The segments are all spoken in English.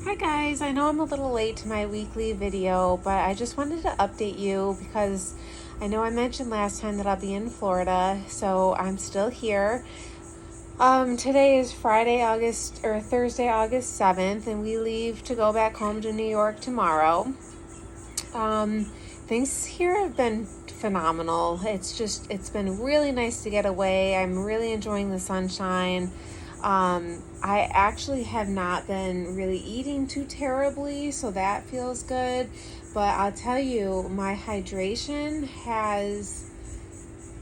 Hi guys, I know I'm a little late to my weekly video, but I just wanted to update you because I know I mentioned last time that I'll be in Florida, so I'm still here. Today is Thursday, August 7th, and we leave to go back home to New York tomorrow. Things here have been phenomenal. It's been really nice to get away. I'm really enjoying the sunshine. I actually have not been really eating too terribly, so that feels good. But I'll tell you, my hydration has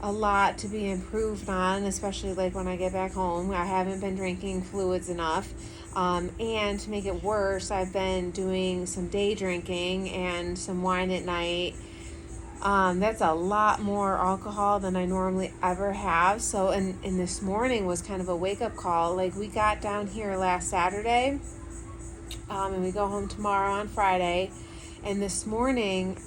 a lot to be improved on, especially like when I get back home. I haven't been drinking fluids enough. And to make it worse, I've been doing some day drinking and some wine at night. That's a lot more alcohol than I normally ever have. So, and this morning was kind of a wake up call. Like, we got down here last Saturday, and we go home tomorrow on Friday. And this morning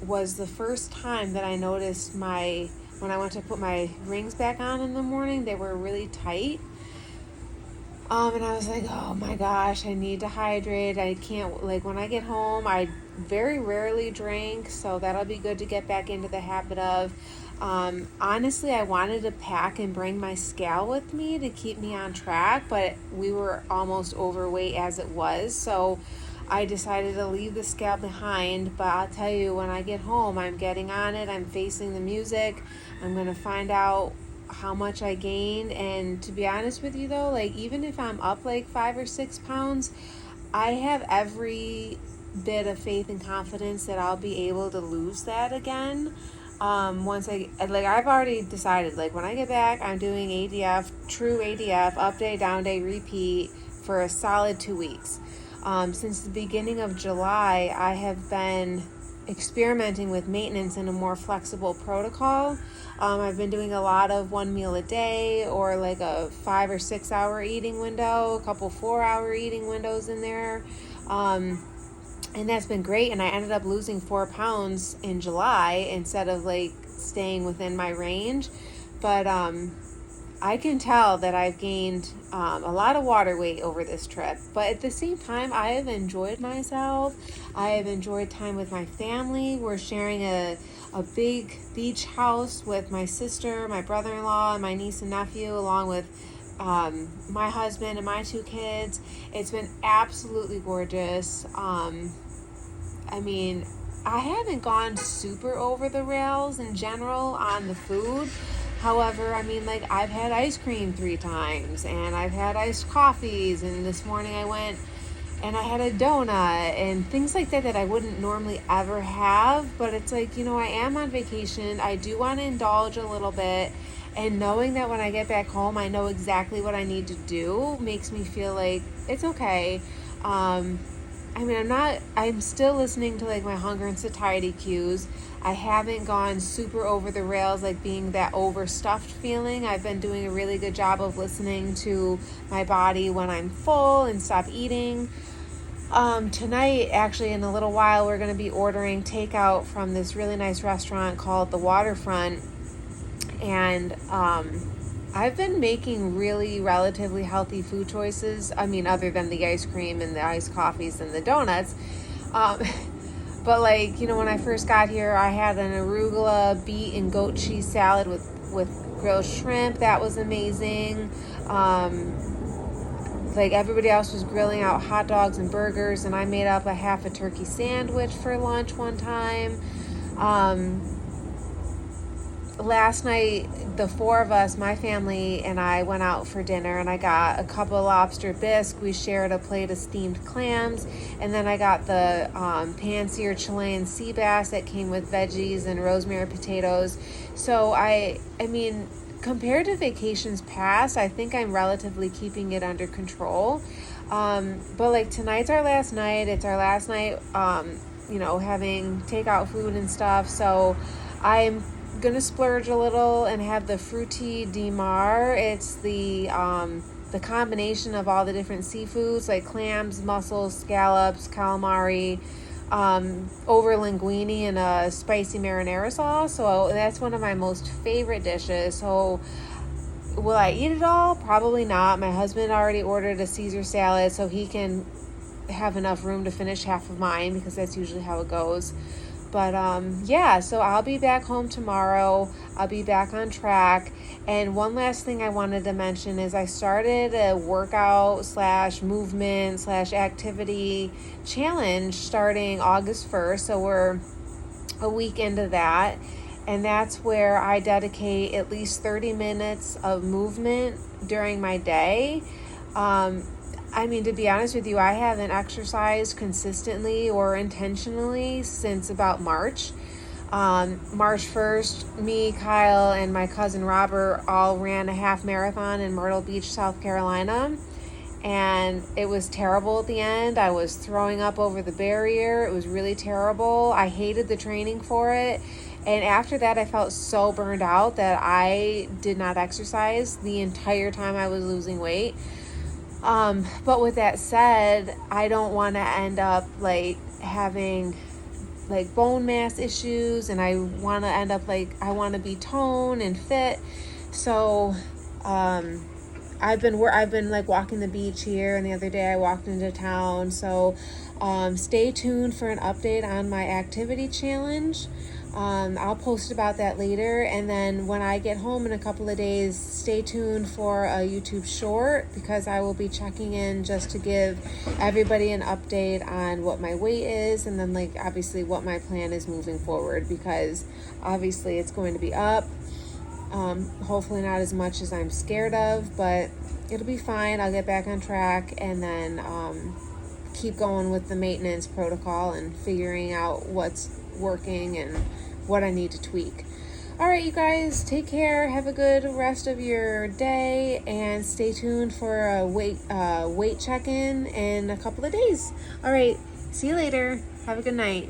was the first time that I noticed when I went to put my rings back on in the morning, they were really tight. And I was like, oh my gosh, I need to hydrate. I can't, like, when I get home, I very rarely drink, so that'll be good to get back into the habit of. Honestly, I wanted to pack and bring my scale with me to keep me on track, but we were almost overweight as it was, so I decided to leave the scale behind. But I'll tell you, when I get home, I'm getting on it, I'm facing the music, I'm going to find out how much I gained. And to be honest with you though, like, even if I'm up like 5 or 6 pounds, I have every bit of faith and confidence that I'll be able to lose that again. Once I've already decided, like, when I get back, I'm doing ADF, true ADF, up day, down day, repeat for a solid 2 weeks. Since the beginning of July, I have been experimenting with maintenance in a more flexible protocol. I've been doing a lot of 1 meal a day, or like a 5 or 6 hour eating window, a couple 4 hour eating windows in there. And that's been great. And I ended up losing 4 pounds in July instead of like staying within my range. But I can tell that I've gained a lot of water weight over this trip. But at the same time, I have enjoyed myself. I have enjoyed time with my family. We're sharing a big beach house with my sister, my brother-in-law, and my niece and nephew, along with my husband and my 2 kids. It's been absolutely gorgeous. I mean, I haven't gone super over the rails in general on the food. However, I mean, like, I've had ice cream 3 times, and I've had iced coffees, and this morning I went and I had a donut and things like that I wouldn't normally ever have. But it's like, I am on vacation. I do want to indulge a little bit, and knowing that when I get back home, I know exactly what I need to do makes me feel like it's okay. I mean, I'm still listening to like my hunger and satiety cues. I haven't gone super over the rails, like being that overstuffed feeling. I've been doing a really good job of listening to my body when I'm full and stop eating. Tonight, actually, in a little while, we're going to be ordering takeout from this really nice restaurant called The Waterfront. And I've been making really relatively healthy food choices. I mean, other than the ice cream and the iced coffees and the donuts. But like, when I first got here, I had an arugula, beet, and goat cheese salad with grilled shrimp. That was amazing. Like, everybody else was grilling out hot dogs and burgers, and I made up a half a turkey sandwich for lunch one time. Last night, the 4 of us, my family and I, went out for dinner, and I got a couple of lobster bisque. We shared a plate of steamed clams, and then I got the pan-seared Chilean sea bass that came with veggies and rosemary potatoes. So I mean, compared to vacations past, I think I'm relatively keeping it under control. But like, tonight's our last night. It's our last night, having takeout food and stuff. So I'm gonna splurge a little and have the Fruity di Mar. It's the combination of all the different seafoods, like clams, mussels, scallops, calamari, over linguine and a spicy marinara sauce. So that's one of my most favorite dishes. So will I eat it all? Probably not. My husband already ordered a Caesar salad, so he can have enough room to finish half of mine, because that's usually how it goes. But yeah, so I'll be back home tomorrow. I'll be back on track. And one last thing I wanted to mention is I started a workout slash movement slash activity challenge starting August 1st. So we're a week into that. And that's where I dedicate at least 30 minutes of movement during my day. I mean, to be honest with you, I haven't exercised consistently or intentionally since about March. March 1st, me, Kyle, and my cousin Robert all ran a half marathon in Myrtle Beach, South Carolina. And it was terrible at the end. I was throwing up over the barrier. It was really terrible. I hated the training for it. And after that, I felt so burned out that I did not exercise the entire time I was losing weight. But with that said, I don't want to end up like having like bone mass issues, and I want to end up like, I want to be toned and fit. So, I've been like walking the beach here, and the other day I walked into town. So, stay tuned for an update on my activity challenge. I'll post about that later, and then when I get home in a couple of days, stay tuned for a YouTube short, because I will be checking in just to give everybody an update on what my weight is, and then like obviously what my plan is moving forward, because obviously it's going to be up. Hopefully not as much as I'm scared of, but it'll be fine. I'll get back on track, and then keep going with the maintenance protocol and figuring out what's working and what I need to tweak. All right, you guys, take care. Have a good rest of your day, and stay tuned for a weight check-in a couple of days. All right, see you later. Have a good night.